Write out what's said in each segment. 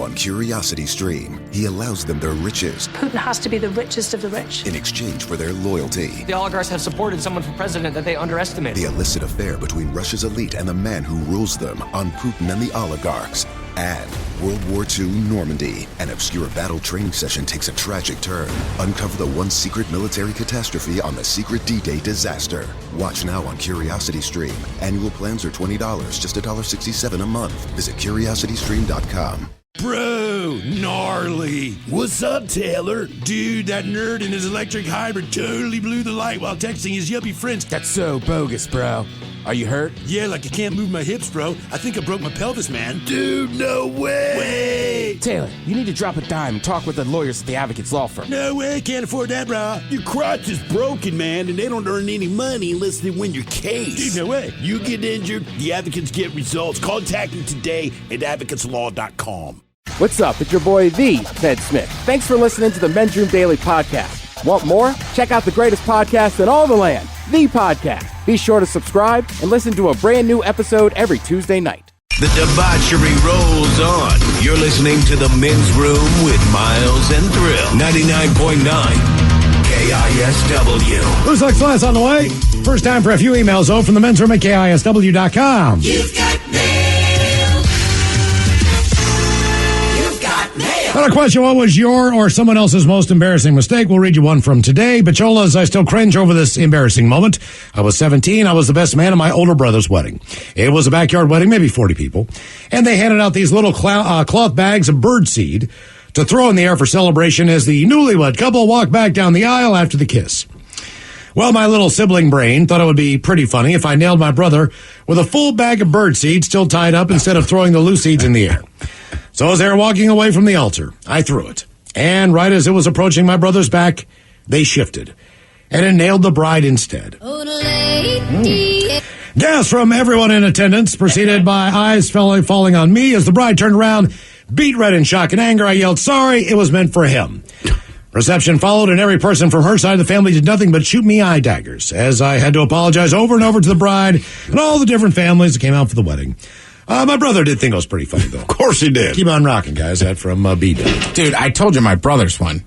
on CuriosityStream. He allows them their riches Putin has to be the richest of the rich. in exchange for their loyalty. The oligarchs have supported someone for president that they underestimate. The illicit affair between Russia's elite and the man who rules them on Putin and the oligarchs. And World War II Normandy. An obscure battle training session takes a tragic turn. Uncover the one secret military catastrophe on the secret D-Day disaster. Watch now on CuriosityStream. Annual plans are $20, just $1.67 a month. Visit CuriosityStream.com. Bro, gnarly. What's up, Taylor? Dude, that nerd in his electric hybrid totally blew the light while texting his yuppie friends. That's so bogus, bro. Are you hurt? Yeah, like I can't move my hips, bro. I think I broke my pelvis, man. Dude, no way. Taylor, you need to drop a dime and talk with the lawyers at the Advocates Law Firm. No way, can't afford that, bro. Your crotch is broken, man, and they don't earn any money unless they win your case. Dude, no way. You get injured, the advocates get results. Contact me today at advocateslaw.com. What's up? It's your boy, the Ted Smith. Thanks for listening to the Men's Room Daily Podcast. Want more? Check out the greatest podcast in all the land, The Podcast. Be sure to subscribe and listen to a brand new episode every Tuesday night. The debauchery rolls on. You're listening to the Men's Room with Miles and Thrill. 99.9 KISW. Who's like Class on the way? First time for a few emails, though, from the men's room at KISW.com. You've got mail. You've got mail. Another question, what was your or someone else's most embarrassing mistake? We'll read you one from today. Bachola's, I still cringe over this embarrassing moment. I was 17. I was the best man at my older brother's wedding. It was a backyard wedding, maybe 40 people. And they handed out these little cloth bags of birdseed to throw in the air for celebration as the newlywed couple walked back down the aisle after the kiss. Well, my little sibling brain thought it would be pretty funny if I nailed my brother with a full bag of birdseed still tied up instead of throwing the loose seeds in the air. So as they were walking away from the altar, I threw it. And right as it was approaching my brother's back, they shifted. And it nailed the bride instead. Gas from everyone in attendance, preceded by eyes falling on me as the bride turned around, beat red in shock and anger. I yelled, sorry, it was meant for him. Reception followed, and every person from her side of the family did nothing but shoot me eye daggers, as I had to apologize over and over to the bride and all the different families that came out for the wedding. My brother did think it was pretty funny, though. Of course he did. Keep on rocking, guys. That from B-Dub. Dude, I told you my brother's one.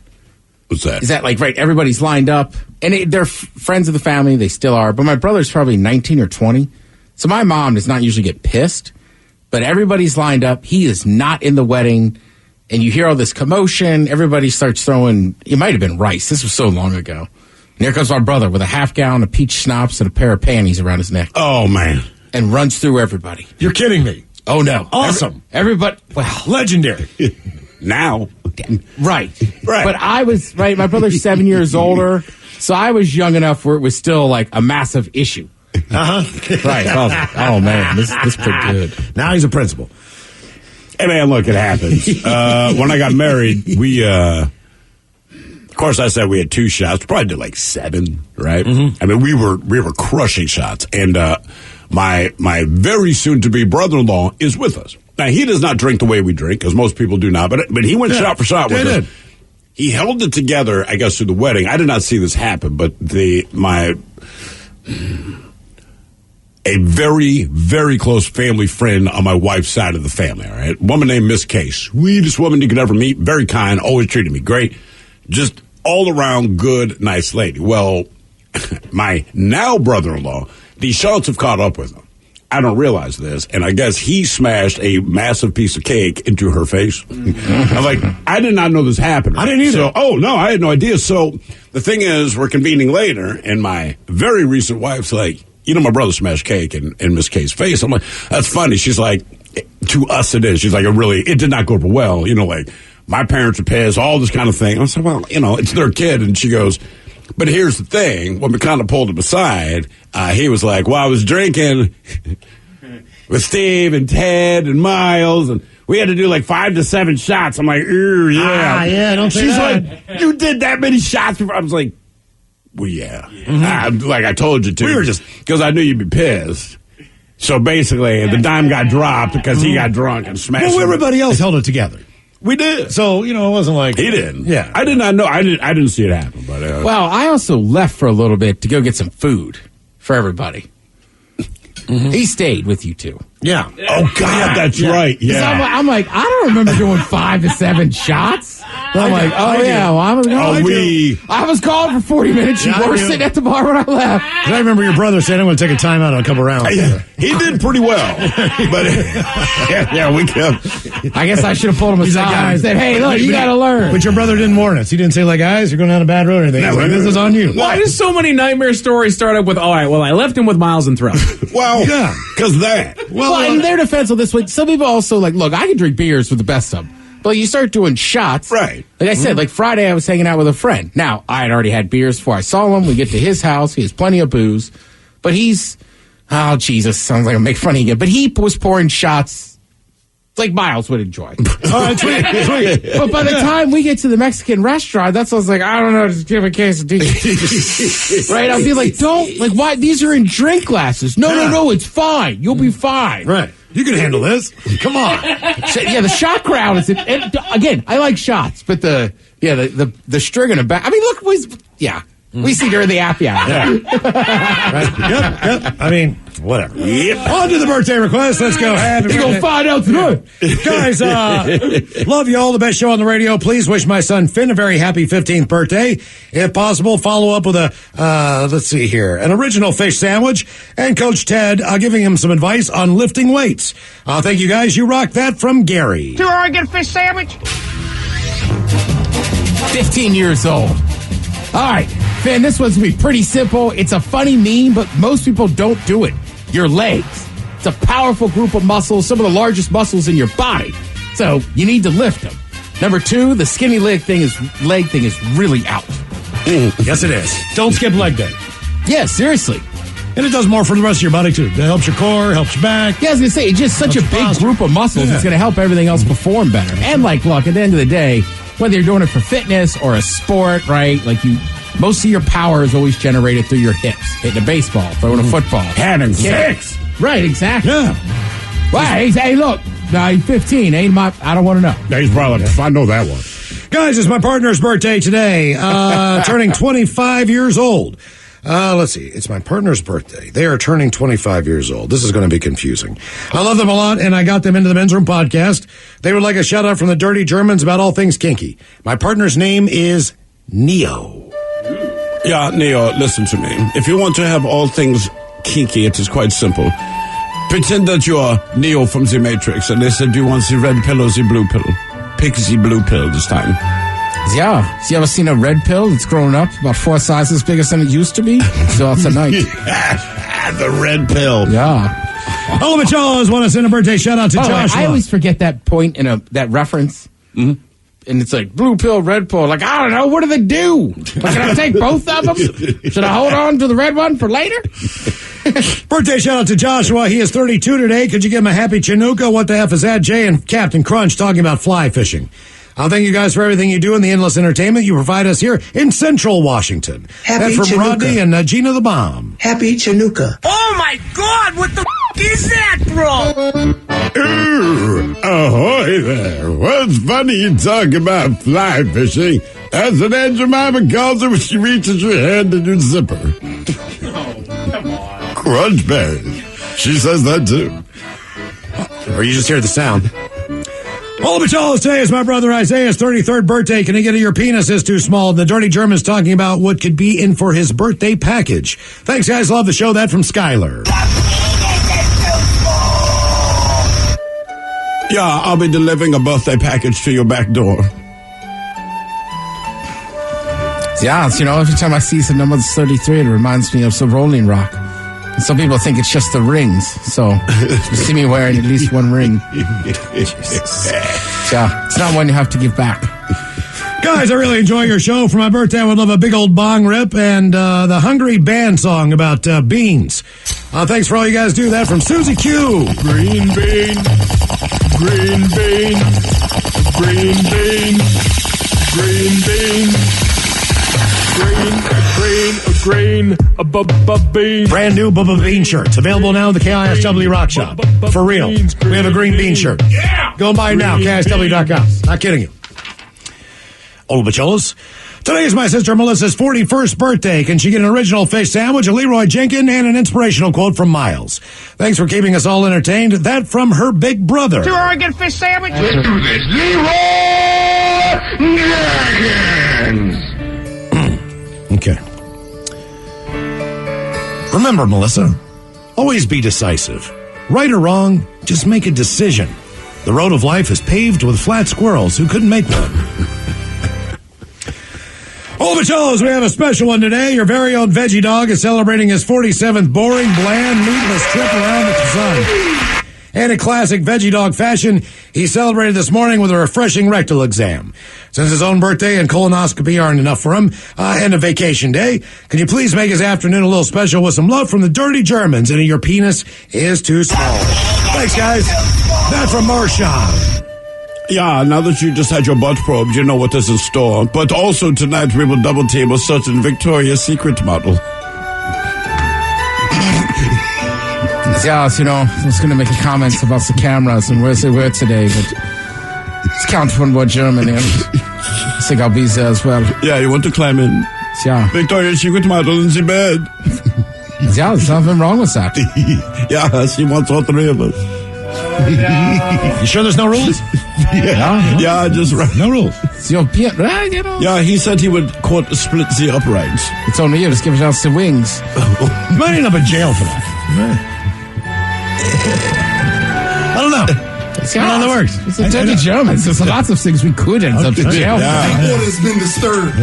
What's that? Is that like, right, everybody's lined up, and they're friends of the family, they still are, but my brother's probably 19 or 20, so my mom does not usually get pissed, but everybody's lined up, he is not in the wedding, and you hear all this commotion, everybody starts throwing, it might have been rice, this was so long ago, and here comes my brother with a half gallon of peach schnapps and a pair of panties around his neck. Oh, man. And runs through everybody. You're kidding me. Oh, no. Awesome. Everybody, well. Legendary. Now. Right. But I was, right, my brother's 7 years older, so I was young enough where it was still like a massive issue. Uh-huh. Right. I was like, oh, man, this is pretty good. Now he's a principal. Hey, man, look, it happens. When I got married, we, of course, I said we had 2 shots. We probably did like 7, right? Mm-hmm. I mean, we were crushing shots. And my very soon-to-be brother-in-law is with us. Now, he does not drink the way we drink, as most people do not, but he went shot for shot with us. He held it together, I guess, through the wedding. I did not see this happen, but a very, very close family friend on my wife's side of the family, all right? Woman named Miss K. Sweetest woman you could ever meet. Very kind, always treated me great. Just all around good, nice lady. Well, my now brother-in-law, these shots have caught up with him. I don't realize this, and I guess he smashed a massive piece of cake into her face. I'm like, I did not know this happened. I didn't either. So, I had no idea. So the thing is, we're convening later, and my very recent wife's like, my brother smashed cake in Miss K's face. I'm like, that's funny. She's like, to us it is. She's like, it did not go over well. Like, my parents are pissed, all this kind of thing. I said, well, it's their kid. And she goes, but here's the thing. When we kind of pulled him aside, he was like, well, I was drinking with Steve and Ted and Miles, and we had to do like 5 to 7 shots. I'm like, yeah. Yeah, don't say She's that. like, you did that many shots before? I was like, well, yeah. Mm-hmm. I told you to. We were just... Because I knew you'd be pissed. So basically, the dime got dropped because he got drunk and smashed Well, everybody else held it together. We did. So, it wasn't like... He didn't. Yeah. I did not know. I didn't see it happen. But well, I also left for a little bit to go get some food for everybody. He stayed with you two. Yeah. Oh, God, that's right. Yeah. I'm like, I don't remember doing 5 to 7 shots. But I'm like, I was gone for 40 minutes. You were sitting at the bar when I left. I remember your brother saying, I'm going to take a timeout on a couple rounds. He did pretty well. But, we kept. I guess I should have pulled him aside and said, hey, look, you got to learn. But your brother didn't warn us. He didn't say, like, guys, you're going down a bad road or anything. He's like, this is on you. Why do so many nightmare stories start up with, all right, well, I left him with Miles and Thrill? Well, yeah, because that. Well, in their defense of this way, some people also like, look, I can drink beers with the best of them. But you start doing shots. Right. Like I said, like Friday I was hanging out with a friend. Now, I had already had beers before I saw him. We get to his house. He has plenty of booze. But oh, Jesus, sounds like I'm making fun of you again. But he was pouring shots like Miles would enjoy. All right, sweet. But by the time we get to the Mexican restaurant, that's what I was like, I don't know, just give a quesadilla. Right? I'll be like, why? These are in drink glasses. No, it's fine. You'll be fine. Right. You can handle this. Come on. Yeah, the shot crowd is. Again, I like shots, but the string in the back. I mean, look, we see during the happy hour. Yeah. Right. Yep. I mean, whatever. Yep. On to the birthday request. Let's go. You're going to find out tonight. Guys, love you all. The best show on the radio. Please wish my son Finn a very happy 15th birthday. If possible, follow up with let's see here, an original fish sandwich. And Coach Ted giving him some advice on lifting weights. Thank you, guys. You rock that from Gary. Do I get a fish sandwich? 15 years old. All right, Finn, this one's going to be pretty simple. It's a funny meme, but most people don't do it. Your legs. It's a powerful group of muscles, some of the largest muscles in your body. So you need to lift them. Number 2, the skinny leg thing is really out. Yes, it is. Don't skip leg day. Yeah, seriously. And it does more for the rest of your body, too. It helps your core, helps your back. Yeah, I was going to say, it's just such a big group of muscles. It's going to help everything else perform better. And look, at the end of the day, whether you're doing it for fitness or a sport, right? Most of your power is always generated through your hips. Hitting a baseball, throwing a football. Having sex. Right, exactly. Yeah. Right, hey, look, he's 15. I don't want to know. He's probably, I know that one. Guys, it's my partner's birthday today. Turning 25 years old. Let's see. It's my partner's birthday. They are turning 25 years old. This is going to be confusing. I love them a lot, and I got them into the Men's Room podcast. They would like a shout-out from the Dirty Germans about all things kinky. My partner's name is Neo. Yeah, Neo, listen to me. If you want to have all things kinky, it is quite simple. Pretend that you are Neo from The Matrix, and they said, do you want the red pill or the blue pill? Pick the blue pill this time. Yeah. Have you ever seen a red pill that's grown up about 4 sizes bigger than it used to be? So tonight. The red pill. Yeah. All of it, y'all, want to send a birthday shout-out to Joshua. I always forget that point in that reference. Mm-hmm. And it's like blue pill, red pill. Like, I don't know. What do they do? Can I take both of them? Should I hold on to the red one for later? Birthday shout out to Joshua. He is 32 today. Could you give him a happy Chinooka? What the F is that? Jay and Captain Crunch talking about fly fishing. Thank you guys for everything you do in the endless entertainment you provide us here in Central Washington. Happy That's from Chinooka. Rodney and Gina the Bomb. Happy Chinooka. Oh my God! What the is that, bro? Ahoy there. What's funny you talk about fly fishing? That's what Aunt Jemima calls it when she reaches your hand in your zipper. Oh, come on. Crunch berries. She says that too. Or you just hear the sound. All of it, y'all, today is my brother Isaiah's 33rd birthday. Can he get it? Your penis is too small. The Dirty German's talking about what could be in for his birthday package. Thanks, guys. Love the show. That from Skylar. Yeah, I'll be delivering a birthday package to your back door. Yeah, every time I see the number 33, it reminds me of some Rolling Rock. And some people think it's just the rings, so you see me wearing at least one ring. Yeah, it's not one you have to give back. Guys, I really enjoy your show. For my birthday, I would love a big old bong rip and the Hungry Band song about beans. Thanks for all you guys do. That from Susie Q. Green bean, green bean, green bean, green bean. Green bean. Brand new Bubba Bean shirts available now in the KISW Rock Shop. For real. We have a green bean shirt. Yeah. Go buy it now, KISW.com. Not kidding you. Old Bacholas. Today is my sister Melissa's 41st birthday. Can she get an original fish sandwich, a Leroy Jenkins, and an inspirational quote from Miles? Thanks for keeping us all entertained. That from her big brother. 2 Oregon fish sandwich. Let's do this. Leroy Jenkins. Okay. Remember, Melissa, always be decisive. Right or wrong, just make a decision. The road of life is paved with flat squirrels who couldn't make one. All the shows, we have a special one today. Your very own veggie dog is celebrating his 47th boring, bland, meatless trip around the sun. And in classic veggie dog fashion, he celebrated this morning with a refreshing rectal exam. Since his own birthday and colonoscopy aren't enough for him, and a vacation day, can you please make his afternoon a little special with some love from the dirty Germans and your penis is too small. Thanks, guys. That's from Marshawn. Yeah, now that you just had your butt probed, you know what is in store. But also tonight we will double team a certain Victoria's Secret model. Yeah, you know, I was going to make a comment about the cameras and where they were today, but it's count one more Germany. I think I'll be there as well. Yeah, you want to climb in? Yeah. Victoria's Secret model in the bed. Yeah, there's nothing wrong with that. Yeah, she wants all 3 of us. You sure there's no rules? Yeah, just right. No rules. It's your beard, right? You know? Yeah, he said he would, quote, split the uprights. It's only you. Just give it out the wings. You might end up in jail for that. I don't know. See how that works. It's a dirty Germans. There's lots of things we could end up in jail for. Order's been disturbed.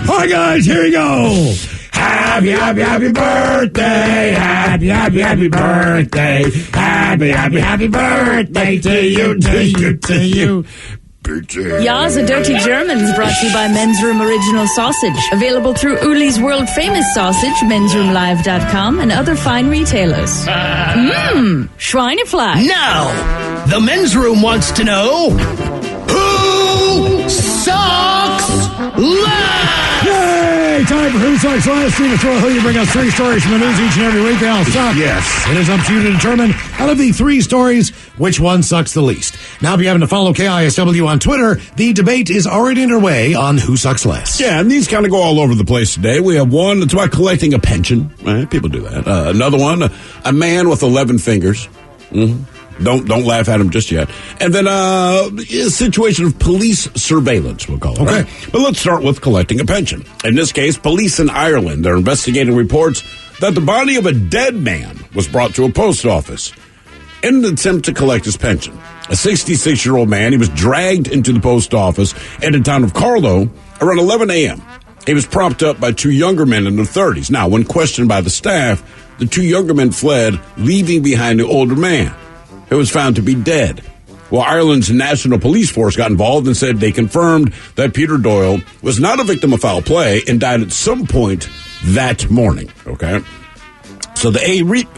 All right, guys, here we go. Happy, happy, happy birthday. Happy, happy, happy birthday. Happy, happy, happy birthday to you, to you, to you. Ya's a Dirty Germans brought to you by Men's Room Original Sausage. Available through Uli's world famous sausage, mensroomlive.com, and other fine retailers. Schweinefleisch. Now, the men's room wants to know who sucks last? Yay! Time for Who Sucks Last. Steve Throw, you bring us 3 stories from the news each and every week. They all suck. Yes. It is up to you to determine out of the 3 stories which one sucks the least. Now, if you happen to follow KISW on Twitter, the debate is already underway on Who Sucks Less. Yeah, and these kind of go all over the place today. We have one that's about collecting a pension. Right? People do that. Another one, a man with 11 fingers. Mm-hmm. Don't laugh at him just yet. And then a situation of police surveillance, we'll call it. Okay. Right? But let's start with collecting a pension. In this case, police in Ireland are investigating reports that the body of a dead man was brought to a post office in an attempt to collect his pension. A 66-year-old man, he was dragged into the post office in the town of Carlow around 11 a.m. He was propped up by 2 younger men in their 30s. Now, when questioned by the staff, the 2 younger men fled, leaving behind the older man, who was found to be dead. Well, Ireland's National Police Force got involved and said they confirmed that Peter Doyle was not a victim of foul play and died at some point that morning. Okay? So the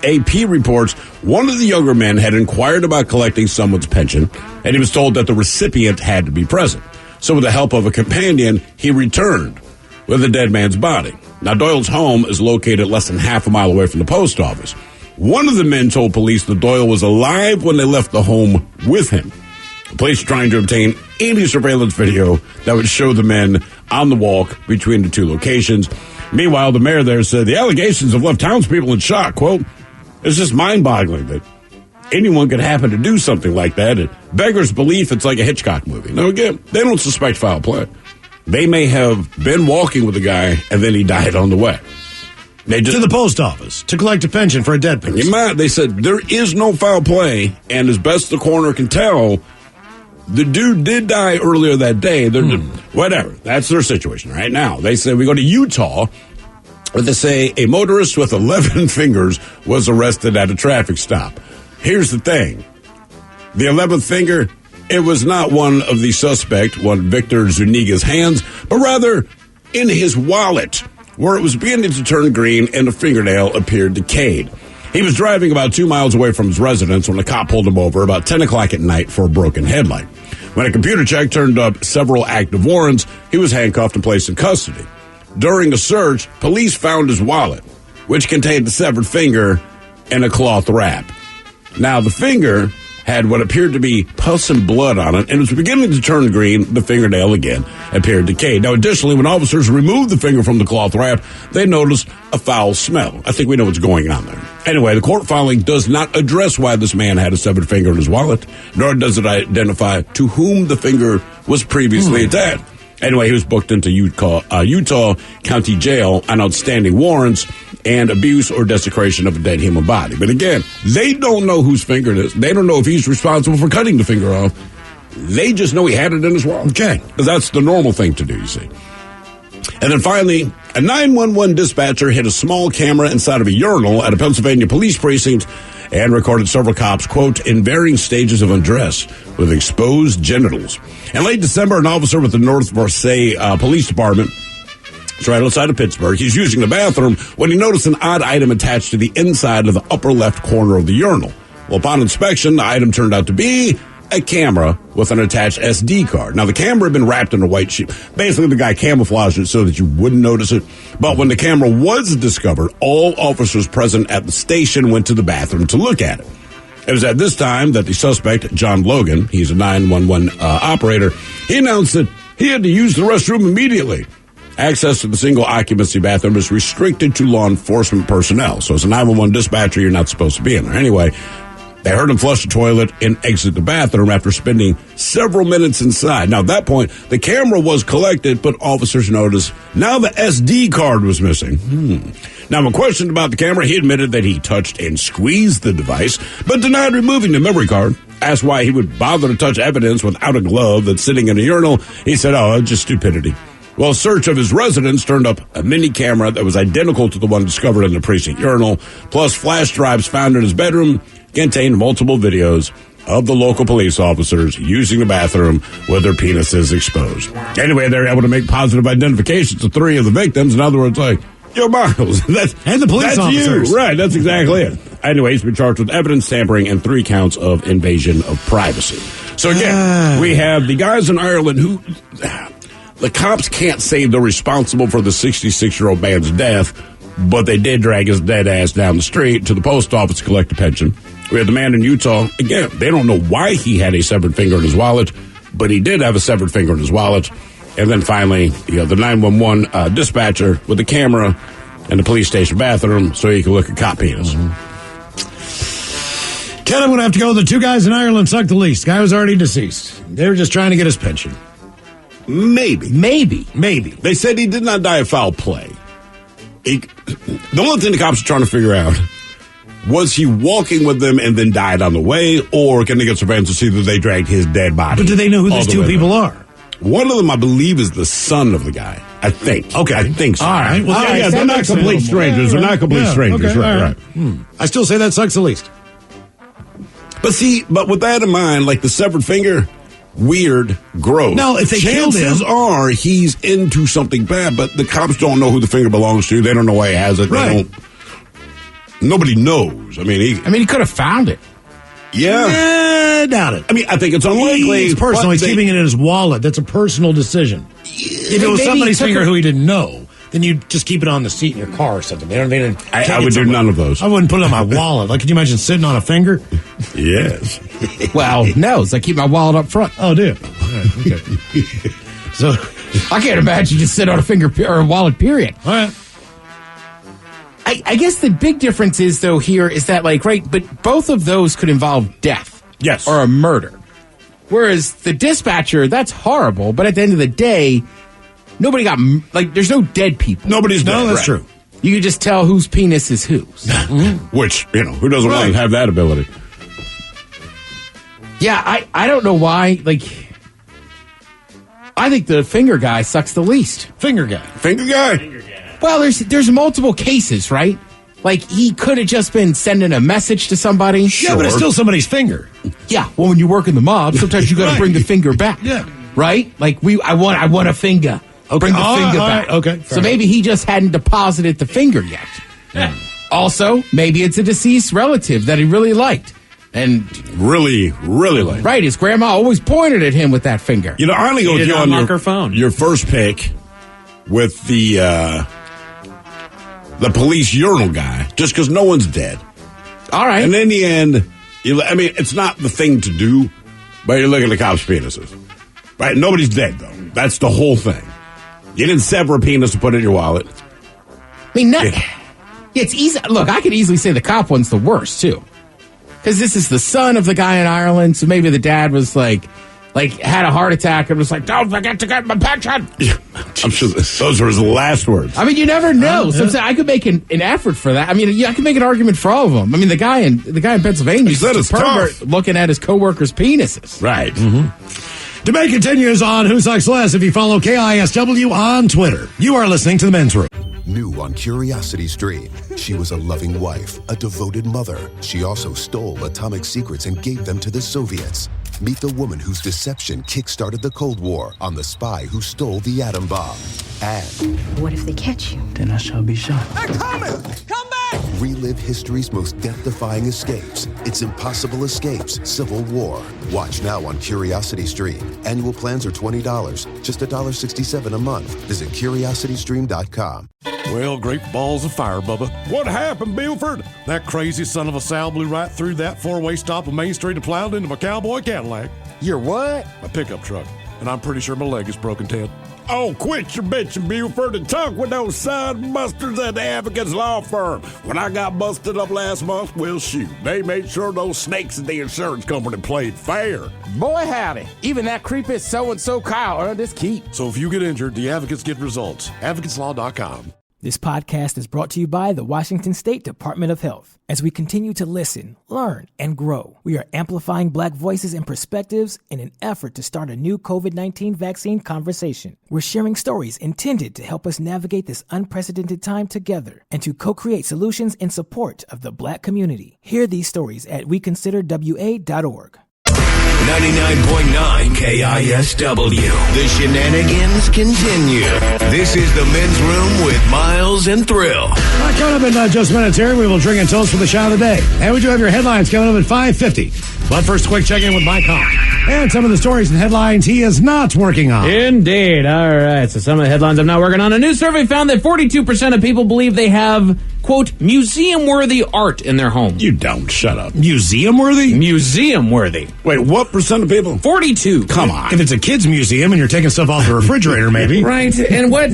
AP reports one of the younger men had inquired about collecting someone's pension, and he was told that the recipient had to be present. So with the help of a companion, he returned with the dead man's body. Now, Doyle's home is located less than half a mile away from the post office. One of the men told police that Doyle was alive when they left the home with him. The police are trying to obtain any surveillance video that would show the men on the walk between the 2 locations. Meanwhile, the mayor there said the allegations have left townspeople in shock. Quote, it's just mind-boggling that anyone could happen to do something like that. It beggars belief it's like a Hitchcock movie. Now, again, they don't suspect foul play. They may have been walking with the guy, and then he died on the way. They just, to the post office to collect a pension for a dead person. They said there is no foul play, and as best the coroner can tell, the dude did die earlier that day. Whatever. That's their situation right now. They say we go to Utah, where they say a motorist with 11 fingers was arrested at a traffic stop. Here's the thing. The 11th finger, it was not one of the suspect, one Victor Zuniga's hands, but rather in his wallet, where it was beginning to turn green and the fingernail appeared decayed. He was driving about 2 miles away from his residence when a cop pulled him over about 10 o'clock at night for a broken headlight. When a computer check turned up several active warrants, he was handcuffed and placed in custody. During a search, police found his wallet, which contained a severed finger and a cloth wrap. Now, the finger had what appeared to be pus and blood on it, and it was beginning to turn green. The fingernail again appeared decayed. Now, additionally, when officers removed the finger from the cloth wrap, they noticed a foul smell. I think we know what's going on there. Anyway, the court filing does not address why this man had a severed finger in his wallet, nor does it identify to whom the finger was previously attached. Anyway, he was booked into Utah County Jail on outstanding warrants and abuse or desecration of a dead human body. But again, they don't know whose finger it is. They don't know if he's responsible for cutting the finger off. They just know he had it in his wallet. Okay. Because that's the normal thing to do, you see. And then finally, a 911 dispatcher hid a small camera inside of a urinal at a Pennsylvania police precinct and recorded several cops, quote, in varying stages of undress with exposed genitals. In late December, an officer with the North Versailles Police Department, it's right outside of Pittsburgh, he's using the bathroom when he noticed an odd item attached to the inside of the upper left corner of the urinal. Well, upon inspection, the item turned out to be a camera with an attached SD card. Now, the camera had been wrapped in a white sheet. Basically, the guy camouflaged it so that you wouldn't notice it. But when the camera was discovered, all officers present at the station went to the bathroom to look at it. It was at this time that the suspect, John Logan, he's a 911 operator, he announced that he had to use the restroom immediately. Access to the single occupancy bathroom is restricted to law enforcement personnel. So as a 911 dispatcher, you're not supposed to be in there. Anyway, they heard him flush the toilet and exit the bathroom after spending several minutes inside. Now, at that point, the camera was collected, but officers noticed now the SD card was missing. Now, when questioned about the camera, he admitted that he touched and squeezed the device, but denied removing the memory card. Asked why he would bother to touch evidence without a glove that's sitting in a urinal, he said, oh, it's just stupidity. Well, a search of his residence turned up a mini camera that was identical to the one discovered in the precinct urinal, plus flash drives found in his bedroom contained multiple videos of the local police officers using the bathroom with their penises exposed. Anyway, they were able to make positive identifications of 3 of the victims. In other words, like, yo, Miles, and the police officers. You. Right, that's exactly it. Anyway, he's been charged with evidence tampering and 3 counts of invasion of privacy. So again, we have the guys in Ireland who... The cops can't say they're responsible for the 66-year-old man's death, but they did drag his dead ass down the street to the post office to collect a pension. We had the man in Utah. Again, they don't know why he had a severed finger in his wallet, but he did have a severed finger in his wallet. And then finally, the 911 dispatcher with the camera in the police station bathroom so he could look at cop penis. Ken, I'm going to have to go. The 2 guys in Ireland sucked the least. The guy was already deceased. They were just trying to get his pension. Maybe. They said he did not die of foul play. The only thing the cops are trying to figure out, was he walking with them and then died on the way, or can they get surveillance to see that they dragged his dead body? But do they know who these 2 people are? One of them, I believe, is the son of the guy. I think. Okay. I think so. All right. Well, yeah, they're not complete strangers. They're not complete strangers. Okay, right. I still say that sucks the least. But with that in mind, like the severed finger... Weird, gross. No, if they killed him, chances are he's into something bad, but the cops don't know who the finger belongs to. They don't know why he has it. Right. Nobody knows. I mean, he could have found it. Yeah. Doubt it. I mean, I think it's unlikely. It's personal. He's keeping it in his wallet. That's a personal decision. If it was somebody's finger who he didn't know, then you just keep it on the seat in your car or something. I would do none of those. I wouldn't put it on my wallet. Like, could you imagine sitting on a finger? Yes. Well, no. It's I keep my wallet up front. Oh, dude. Right, okay. So I can't imagine just sit on a finger or a wallet. Period. All right. I guess the big difference is though here is that but both of those could involve death. Yes. Or a murder. Whereas the dispatcher, that's horrible. But at the end of the day. Nobody got, there's no dead people. Nobody's dead. No, that's true. You can just tell whose penis is whose. Which, who doesn't want to have that ability? Yeah, I don't know why, I think the finger guy sucks the least. Finger guy. Well, there's multiple cases, right? He could have just been sending a message to somebody. Sure. Yeah, but it's still somebody's finger. Yeah, well, when you work in the mob, sometimes you got to bring the finger back. Yeah. Right? I want a finger. Okay. Bring the finger back. Okay. So maybe he just hadn't deposited the finger yet. Yeah. Also, maybe it's a deceased relative that he really liked. And really liked. Right, his grandma always pointed at him with that finger. I only go with you on your first pick with the police urinal guy, just because no one's dead. All right. And in the end, It's not the thing to do, but you're looking at cops' penises. Right? Nobody's dead, though. That's the whole thing. You didn't sever a penis to put it in your wallet. It's easy. Look, I could easily say the cop one's the worst, too. Because this is the son of the guy in Ireland, so maybe the dad was like had a heart attack and was like, don't forget to get my pension. Yeah, I'm sure those were his last words. I mean, you never know. Sometimes I could make an effort for that. I mean, I could make an argument for all of them. I mean, the guy in Pennsylvania is a pervert looking at his coworkers' penises. Right. Mm-hmm. Debate continues on Who Sucks Less if you follow KISW on Twitter. You are listening to The Men's Room. New on Curiosity Stream, she was a loving wife, a devoted mother. She also stole atomic secrets and gave them to the Soviets. Meet the woman whose deception kick-started the Cold War on the spy who stole the atom bomb. And what if they catch you? Then I shall be shot. They're coming! Come back! relive history's most death-defying escapes. It's Impossible Escapes, Civil War. Watch now on Curiosity Stream. Annual plans are $20, just $1.67 a month. Visit CuriosityStream.com. Well, great balls of fire, Bubba. What happened, Buford? That crazy son of a Sal blew right through that four-way stop on Main Street and plowed into my cowboy Cadillac. Your what? My pickup truck. And I'm pretty sure my leg is broken, Ted. Oh, quit your bitching, Buford, and talk with those side busters at the Advocates Law Firm. When I got busted up last month, well, shoot, they made sure those snakes at the insurance company played fair. Boy, howdy. Even that creepy so-and-so Kyle earned his keep. So if you get injured, the advocates get results. AdvocatesLaw.com. This podcast is brought to you by the Washington State Department of Health. As we continue to listen, learn, and grow, we are amplifying Black voices and perspectives in an effort to start a new COVID-19 vaccine conversation. We're sharing stories intended to help us navigate this unprecedented time together and to co-create solutions in support of the Black community. Hear these stories at weconsiderwa.org. 99.9 KISW. The shenanigans continue. This is the Men's Room with Miles and Thrill. Coming up in just minutes here, we will drink and toast for the shot of the day. And we do have your headlines coming up at 5:50. But first, a quick check-in with Mike Hahn. And some of the stories and headlines he is not working on. Indeed. All right. So some of the headlines I'm not working on. A new survey found that 42% of people believe they have, quote, museum-worthy art in their home. You don't. Shut up. Museum-worthy? Museum-worthy. Wait, what percent of people? 42. Come on. If it's a kid's museum and you're taking stuff off the refrigerator, maybe. Right. And what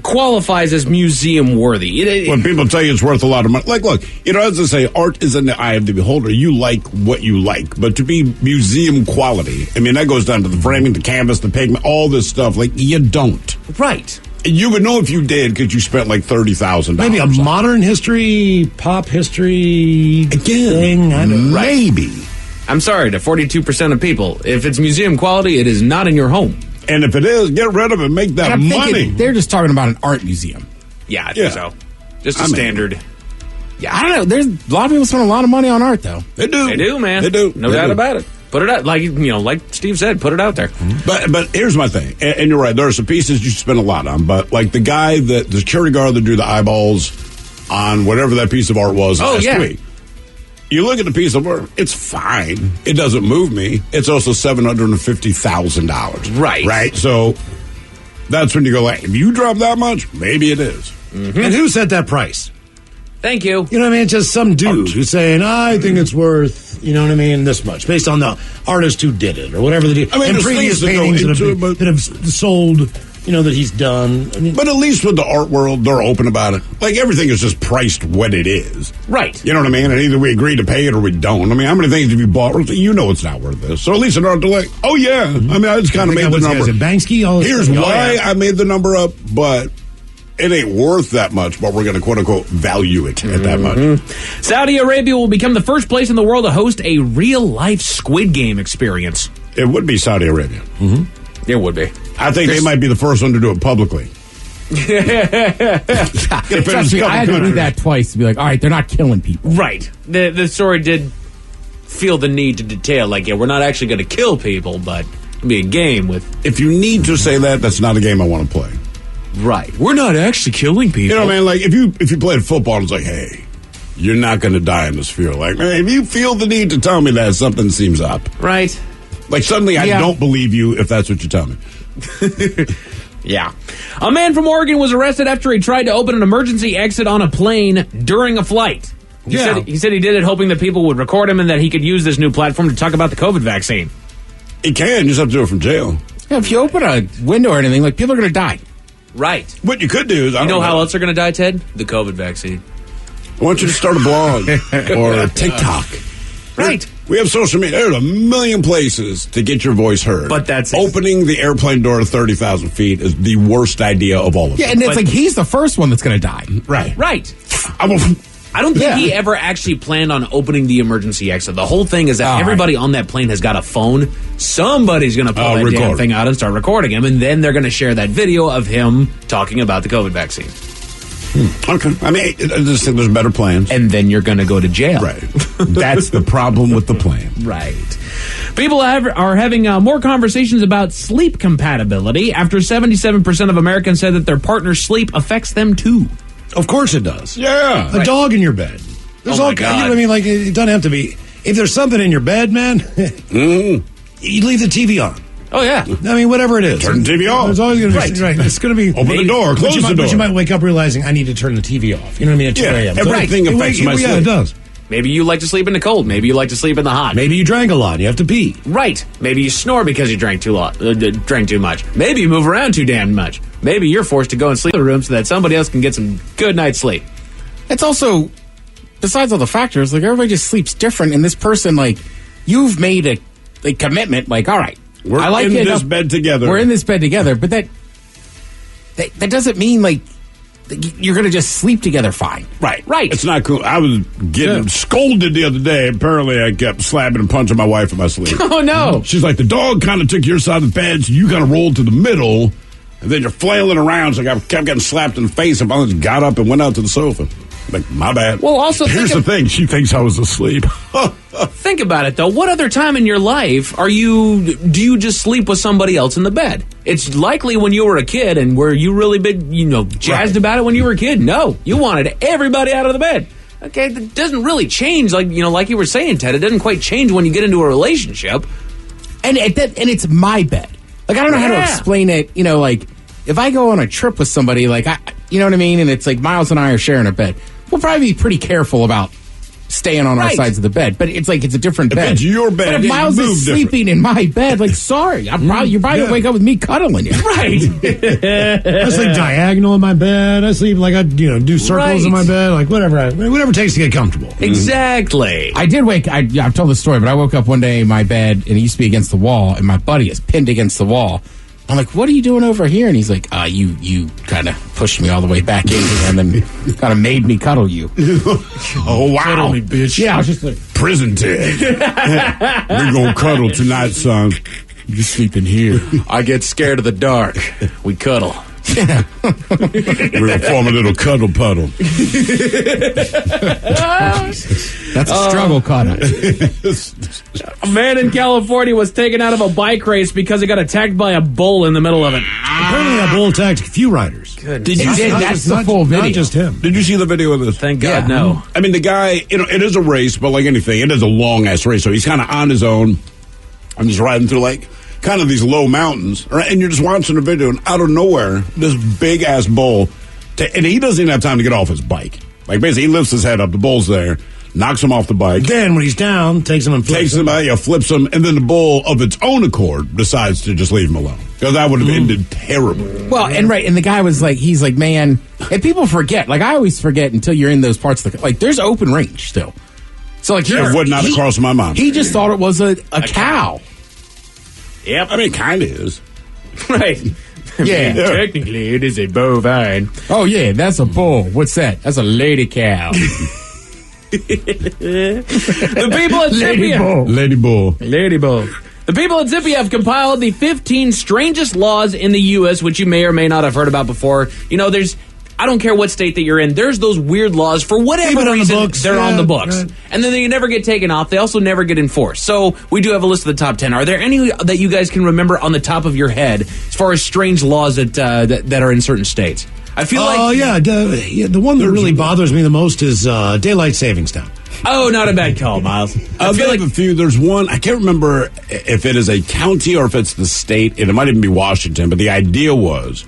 qualifies as museum-worthy? When people tell you it's worth a lot of money. Like, look, as I say, art is in the eye of the beholder. You like what you like. But to be museum quality, that goes down to the framing, the canvas, the pigment, all this stuff. Like, you don't. Right. You would know if you did because you spent like $30,000. Maybe a modern history, pop history thing. I don't know. Maybe. I'm sorry, to 42% of people, if it's museum quality, it is not in your home. And if it is, get rid of it, make that money. They're just talking about an art museum. Yeah, I think so. Just a standard. Yeah, I don't know. There's a lot of people spend a lot of money on art, though. They do. They do, man. They do. No doubt about it. Put it out, like Steve said, put it out there. But here's my thing, and you're right, there are some pieces you spend a lot on, but like the guy, the security guard that drew the eyeballs on whatever that piece of art was last week. You look at the piece of art, it's fine. It doesn't move me. It's also $750,000. Right? So that's when you go, like, if you drop that much, maybe it is. Mm-hmm. And who set that price? Thank you. You know what I mean? It's just some dude who's saying, I think it's worth, this much, based on the artist who did it, or whatever they do. And previous paintings that have sold, that he's done. But at least with the art world, they're open about it. Like, everything is just priced what it is. Right. You know what I mean? And either we agree to pay it or we don't. How many things have you bought? It's not worth this. So at least in art, they're like, oh, yeah. I just kind of made the number. Banksy? Here's why I made the number up, but it ain't worth that much, but we're going to, quote-unquote, value it at that much. Saudi Arabia will become the first place in the world to host a real-life Squid Game experience. It would be Saudi Arabia. Mm-hmm. It would be. I think they might be the first one to do it publicly. Trust me, I had to read that twice to be like, all right, they're not killing people. Right. The story did feel the need to detail, we're not actually going to kill people, but it'll be a game with... If you need to say that, that's not a game I want to play. Right. We're not actually killing people. You know, man, like, if you played football, it's like, hey, you're not going to die in this field. Like, man, if you feel the need to tell me that, something seems up. Right. Like, suddenly I don't believe you if that's what you tell me. Yeah. A man from Oregon was arrested after he tried to open an emergency exit on a plane during a flight. He said he did it hoping that people would record him and that he could use this new platform to talk about the COVID vaccine. He can. You just have to do it from jail. Yeah, if you open a window or anything, like, people are going to die. Right. What you could do is, you know how else they're going to die, Ted? The COVID vaccine. I want you to start a blog or TikTok. Right. We have social media. There's a million places to get your voice heard. But that's opening the airplane door to 30,000 feet is the worst idea of all of them. Yeah, and it's like he's the first one that's going to die. Right. Right. I don't think he ever actually planned on opening the emergency exit. The whole thing is that everybody on that plane has got a phone. Somebody's going to pull that damn thing out and start recording him, and then they're going to share that video of him talking about the COVID vaccine. Okay. I mean, I just think there's better plans. And then you're going to go to jail. Right. That's the problem with the plan. Right. People are having more conversations about sleep compatibility after 77% of Americans said that their partner's sleep affects them too. Of course it does. Yeah. A dog in your bed. There's all kinds. You know what I mean? Like, it doesn't have to be. If there's something in your bed, man, you leave the TV on. Oh, yeah. I mean, whatever it is. Turn the TV off. It's always going to be right. It's going to be. Open the door. Close the door. But you might wake up realizing I need to turn the TV off. You know what I mean? At 2 a.m. Everything affects my sleep. Yeah, it does. Maybe you like to sleep in the cold. Maybe you like to sleep in the hot. Maybe you drank a lot. You have to pee. Right. Maybe you snore because you drank too much. Maybe you move around too damn much. Maybe you're forced to go and sleep in the room so that somebody else can get some good night's sleep. It's also, besides all the factors, like, everybody just sleeps different. And this person, like, you've made a commitment, like, all right, we're in this bed together. We're in this bed together, but that doesn't mean, like, you're going to just sleep together fine. Right. It's not cool. I was getting scolded the other day. Apparently, I kept slapping and punching my wife in my sleep. Oh, no. She's like, the dog kind of took your side of the bed, so you kind of rolled to the middle, and then you're flailing around. So I kept getting slapped in the face, and finally just got up and went out to the sofa. Like, my bad. Well, also, here's the thing. She thinks I was asleep. Think about it, though. What other time in your life do you just sleep with somebody else in the bed? It's likely when you were a kid, and were you really big, jazzed about it when you were a kid? No. You wanted everybody out of the bed. Okay, that doesn't really change, like you were saying, Ted. It doesn't quite change when you get into a relationship. And it's my bed. Like, I don't know how to explain it, like, if I go on a trip with somebody, like, you know what I mean? And it's like Miles and I are sharing a bed. We'll probably be pretty careful about staying on our sides of the bed, but it's like it's a different bed. If it's your bed, but if Miles is sleeping in my bed, like, sorry, you're probably gonna wake up with me cuddling you. Right. I sleep diagonal in my bed. I sleep like I do circles in my bed, like whatever it takes to get comfortable. Exactly. I did wake. I've told the story, but I woke up one day in my bed and it used to be against the wall, and my buddy is pinned against the wall. I'm like, what are you doing over here? And he's like, you kind of pushed me all the way back in here and then kind of made me cuddle you. Oh, wow. Cuddle me, bitch. Yeah, I was just like, prison Ted. We're going to cuddle tonight, son. You sleep in here. I get scared of the dark. We cuddle. Yeah. We're going to form a little cuddle puddle. That's a struggle cuddle. A man in California was taken out of a bike race because he got attacked by a bull in the middle of it. Apparently, a bull attacked a few riders. That's the full video. Not just him. Did you see the video of this? Thank God, no. I mean, the guy, it is a race, but like anything, it is a long-ass race. So he's kind of on his own. I'm just riding through, like, kind of these low mountains, right? And you're just watching the video, and out of nowhere, this big-ass bull, and he doesn't even have time to get off his bike. Like, basically, he lifts his head up, the bull's there, knocks him off the bike. Then, when he's down, takes him and flips him. Flips him, and then the bull, of its own accord, decides to just leave him alone. Because that would have ended terribly. Well, and the guy was like, he's like, man, and people forget, like, I always forget until you're in those parts of the, like, there's open range still. So, like, it would not have crossed my mind. He just thought it was a cow. Yep. I mean, it kind of is. Right. Yeah. Technically, it is a bovine. Oh, yeah, that's a bull. What's that? That's a lady cow. The people at Zippia. Lady bull. Lady bull. The people at Zippia have compiled the 15 strangest laws in the U.S., which you may or may not have heard about before. I don't care what state that you're in. There's those weird laws for whatever reason. They're on the books. Right. And then they never get taken off. They also never get enforced. So we do have a list of the top 10. Are there any that you guys can remember on the top of your head as far as strange laws that are in certain states? I feel like... Oh, yeah. The one that really bothers me the most is daylight savings time. Oh, not a bad call, Miles. I feel like a few. There's one. I can't remember if it is a county or if it's the state. And it might even be Washington. But the idea was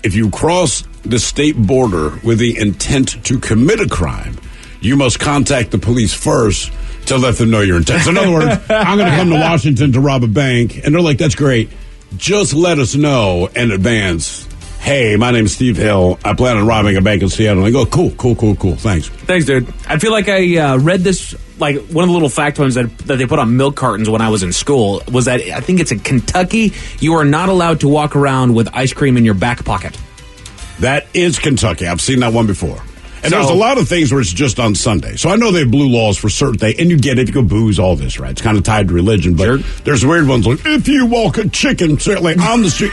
if you cross the state border with the intent to commit a crime, you must contact the police first to let them know your intent. So in other words, I'm going to come to Washington to rob a bank, and they're like, that's great. Just let us know in advance. Hey, my name's Steve Hill. I plan on robbing a bank in Seattle. And I go, cool. Thanks. Thanks, dude. I feel like I read this, like one of the little factoids that they put on milk cartons when I was in school was that I think it's in Kentucky. You are not allowed to walk around with ice cream in your back pocket. That is Kentucky. I've seen that one before. And there's a lot of things where it's just on Sunday. So I know they have blue laws for certain things. And you get it if you go booze, all this, right? It's kind of tied to religion. But there's weird ones like, if you walk a chicken, like on the street.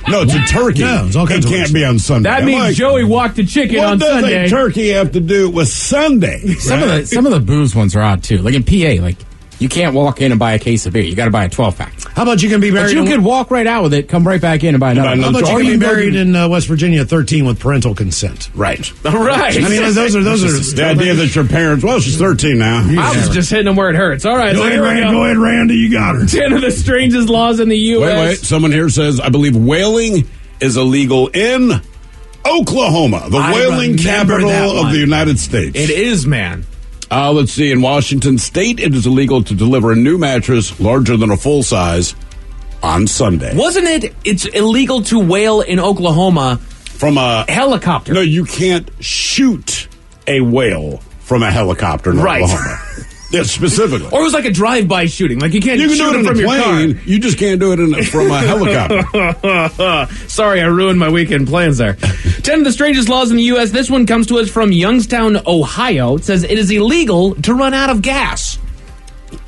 No, it's a turkey. No, it's all kinds it can't be on Sunday. That means Joey walked a chicken on Sunday. What does a turkey have to do with Sunday? Right? Some of the booze ones are odd, too. Like in PA, like, you can't walk in and buy a case of beer. You got to buy a 12-pack. How about you can be married? But you could walk right out with it, come right back in and buy another. How about you can be married in West Virginia at 13 with parental consent? Right. Right. I mean, those are the idea that your parents. Well, she's 13 now. I was just hitting them where it hurts. All right. Go ahead, Randy. You got her. 10 of the strangest laws in the U.S. Wait. Someone here says, I believe whaling is illegal in Oklahoma, the whaling capital of the United States. It is, man. Let's see. In Washington State, it is illegal to deliver a new mattress larger than a full size on Sunday. Wasn't it? It's illegal to whale in Oklahoma from a helicopter. No, you can't shoot a whale from a helicopter in Oklahoma. Yeah, specifically. Or it was like a drive-by shooting. Like you can't shoot do it it from your plane. car. You just can't do it from a helicopter. Sorry, I ruined my weekend plans there. 10 of the strangest laws in the U.S. This one comes to us from Youngstown, Ohio. It says it is illegal to run out of gas.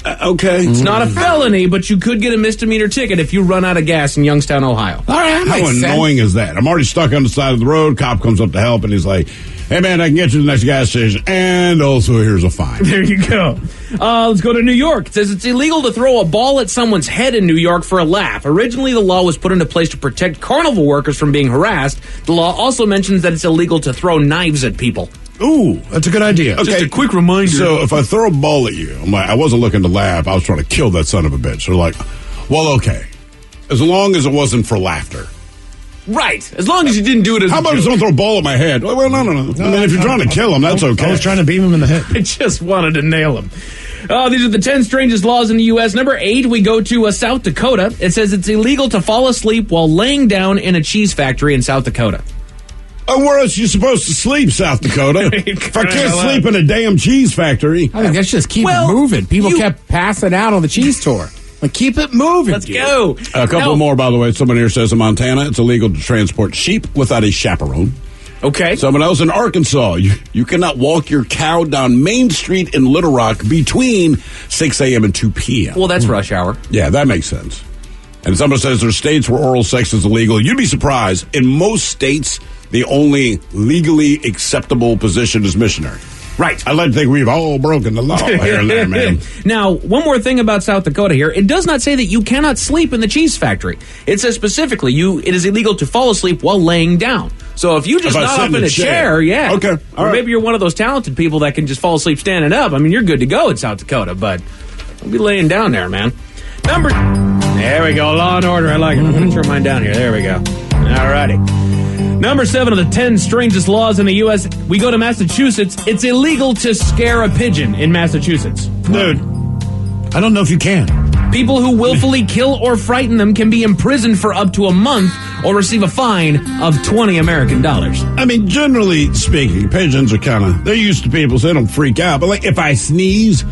Okay. It's not a felony, but you could get a misdemeanor ticket if you run out of gas in Youngstown, Ohio. All right, how annoying is that? I'm already stuck on the side of the road. Cop comes up to help, and he's like, hey, man, I can get you to the next gas station, and also here's a fine. There you go. Let's go to New York. It says it's illegal to throw a ball at someone's head in New York for a laugh. Originally, the law was put into place to protect carnival workers from being harassed. The law also mentions that it's illegal to throw knives at people. Ooh, that's a good idea. Okay. Just a quick reminder. So if I throw a ball at you, I'm like, I wasn't looking to laugh. I was trying to kill that son of a bitch. So like, well, okay. As long as it wasn't for laughter. Right. As long as you didn't do it as How about if someone throw a ball at my head? Well, no. I mean, if you're trying to kill him, that's okay. I was trying to beam him in the head. I just wanted to nail him. These are the 10 strangest laws in the U.S. Number 8, we go to South Dakota. It says it's illegal to fall asleep while laying down in a cheese factory in South Dakota. Oh, where else are you supposed to sleep, South Dakota? If I can't sleep in a damn cheese factory. I think that's just keep it moving. People kept passing out on the cheese tour. Like, keep it moving. Let's go. A couple more, by the way. Someone here says in Montana, it's illegal to transport sheep without a chaperone. Okay. Someone else in Arkansas, you cannot walk your cow down Main Street in Little Rock between 6 a.m. and 2 p.m. Well, that's rush hour. Yeah, that makes sense. And someone says there's states where oral sex is illegal. You'd be surprised. In most states, the only legally acceptable position is missionary. Right. I like to think we've all broken the law here and there, man. Now, one more thing about South Dakota here. It does not say that you cannot sleep in the cheese factory. It says specifically it is illegal to fall asleep while laying down. So if you just not up in a chair, yeah. Okay. Or maybe you're one of those talented people that can just fall asleep standing up. I mean, you're good to go in South Dakota, but don't be laying down there, man. There we go. Law and order. I like it. I'm going to turn mine down here. There we go. All righty. Number 7 of the 10 strangest laws in the U.S. We go to Massachusetts. It's illegal to scare a pigeon in Massachusetts. Dude, I don't know if you can. People who willfully kill or frighten them can be imprisoned for up to a month or receive a fine of $20 American. I mean, generally speaking, pigeons are they're used to people, so they don't freak out. But like, if I sneeze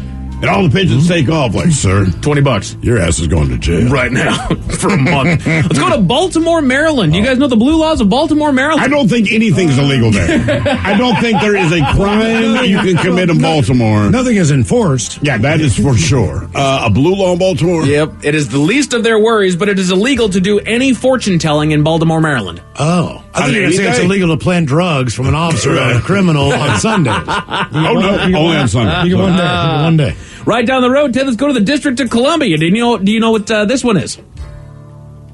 and all the pigeons take off, like, sir, $20. Your ass is going to jail right now for a month. Let's go to Baltimore, Maryland. Do you guys know the blue laws of Baltimore, Maryland? I don't think anything's illegal there. I don't think there is a crime you can commit in Baltimore. Nothing is enforced. Yeah, that is for sure. A blue law in Baltimore? Yep. It is the least of their worries, but it is illegal to do any fortune telling in Baltimore, Maryland. Oh. I think you're going to say it's illegal to plant drugs from an officer on a criminal on Sunday. Only on Sunday. You get one day. Right down the road, Ted, let's go to the District of Columbia. Do you know what this one is?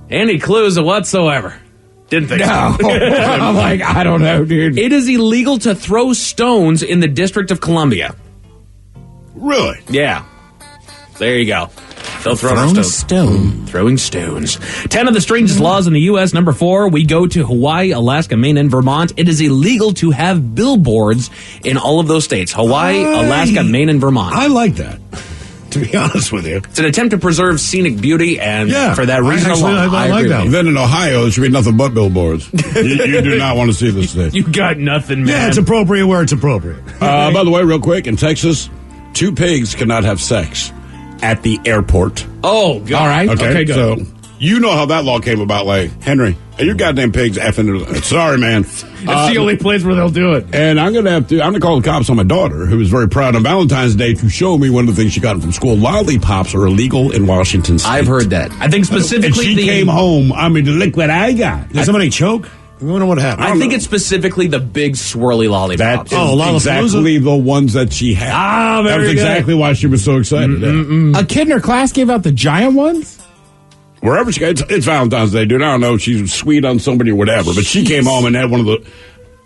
Any clues whatsoever? Didn't think so. I'm like, I don't know, dude. It is illegal to throw stones in the District of Columbia. Really? Yeah. There you go. Still throwing Throwing stones. 10 of the strangest laws in the U.S. Number 4, we go to Hawaii, Alaska, Maine, and Vermont. It is illegal to have billboards in all of those states. Hawaii, Alaska, Maine, and Vermont. I like that, to be honest with you. It's an attempt to preserve scenic beauty, and for that reason alone, I like that. Then in Ohio, there should be nothing but billboards. you do not want to see this thing. You got nothing, man. Yeah, it's appropriate where it's appropriate. By the way, real quick, in Texas, 2 pigs cannot have sex at the airport. Oh, God. All right. Okay, good. So you know how that law came about. Like, Henry, are you goddamn pigs effing? Sorry, man. It's the only place where they'll do it. And I'm going to call the cops on my daughter, who was very proud on Valentine's Day to show me one of the things she got from school. Lollipops are illegal in Washington State. I've heard that. I think specifically and she came home. I mean, look what I got. Did somebody choke? I wonder what happened. I think it's specifically the big swirly lollipops. That is exactly the ones that she had. That was exactly why she was so excited. A kid in her class gave out the giant ones? Wherever she got, it's Valentine's Day, dude. I don't know if she's sweet on somebody or whatever, but she came home and had one of the...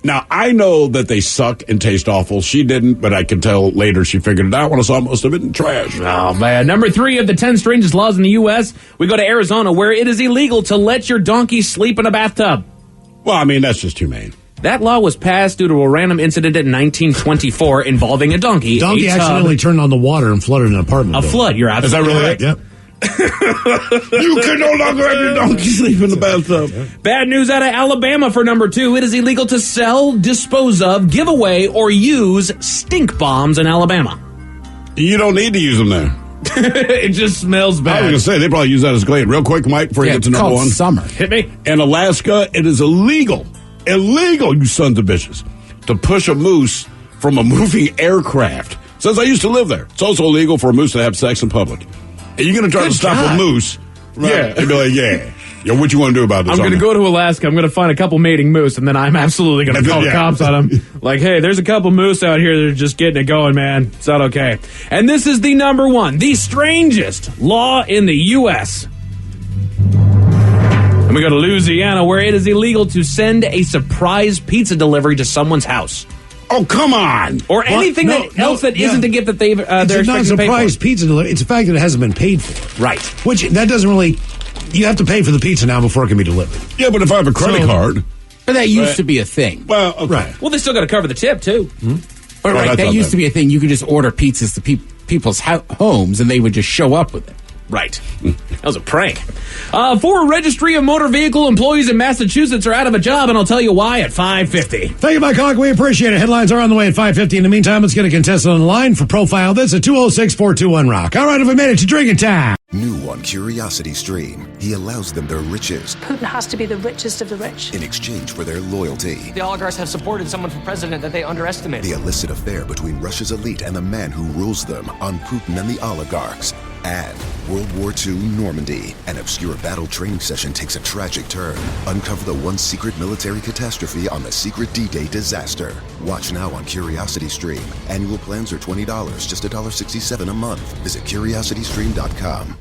Now, I know that they suck and taste awful. She didn't, but I could tell later she figured it out when I saw most of it in trash. Oh, man. Number 3 of the 10 strangest laws in the U.S., we go to Arizona, where it is illegal to let your donkey sleep in a bathtub. Well, I mean, that's just humane. That law was passed due to a random incident in 1924 involving a donkey. Donkey accidentally turned on the water and flooded an apartment building. Flood, you're absolutely right. Yep. You can no longer have your donkey sleep in the bathtub. Bad news out of Alabama for number 2. It is illegal to sell, dispose of, give away, or use stink bombs in Alabama. You don't need to use them there. It just smells bad. I was going to say, they probably use that as glade. Real quick, Mike, before you get to number 1. Summer. Hit me. In Alaska, it is illegal, you sons of bitches, to push a moose from a moving aircraft. Since I used to live there, it's also illegal for a moose to have sex in public. And you're going to try to stop a moose. Right? Yeah. And be like, yeah, what you want to do about this? I'm going to go to Alaska. I'm going to find a couple mating moose, and then I'm absolutely going to call the cops on them. Like, hey, there's a couple moose out here that are just getting it going, man. It's not okay. And this is the number 1, the strangest law in the U.S. And we go to Louisiana, where it is illegal to send a surprise pizza delivery to someone's house. Oh, come on. Or anything else that isn't a gift that they're it's not a expected to pay for. surprise pizza delivery. It's the fact that it hasn't been paid for. Right. Which, that doesn't really... You have to pay for the pizza now before it can be delivered. Yeah, but if I have a credit card... But that used to be a thing. Well, okay. Right. Well, they still got to cover the tip, too. But that used to be a thing. You could just order pizzas to people's homes, and they would just show up with it. Right. That was a prank. 4 Registry of Motor Vehicle employees in Massachusetts are out of a job, and I'll tell you why at 5:50. Thank you, Mike Hawk. We appreciate it. Headlines are on the way at 5:50. In the meantime, let's get a contestant on the line for Profile This at 206-421-ROCK. All right, have we made it to drinking time? New on Curiosity Stream, he allows them their riches Putin has to be the richest of the rich. in exchange for their loyalty. The oligarchs have supported someone for president that they underestimated. The illicit affair between Russia's elite and the man who rules them on Putin and the oligarchs. And World War II Normandy. An obscure battle training session takes a tragic turn. Uncover the one secret military catastrophe on the secret D-Day disaster. Watch now on Curiosity Stream. Annual plans are $20, just $1.67 a month. Visit CuriosityStream.com.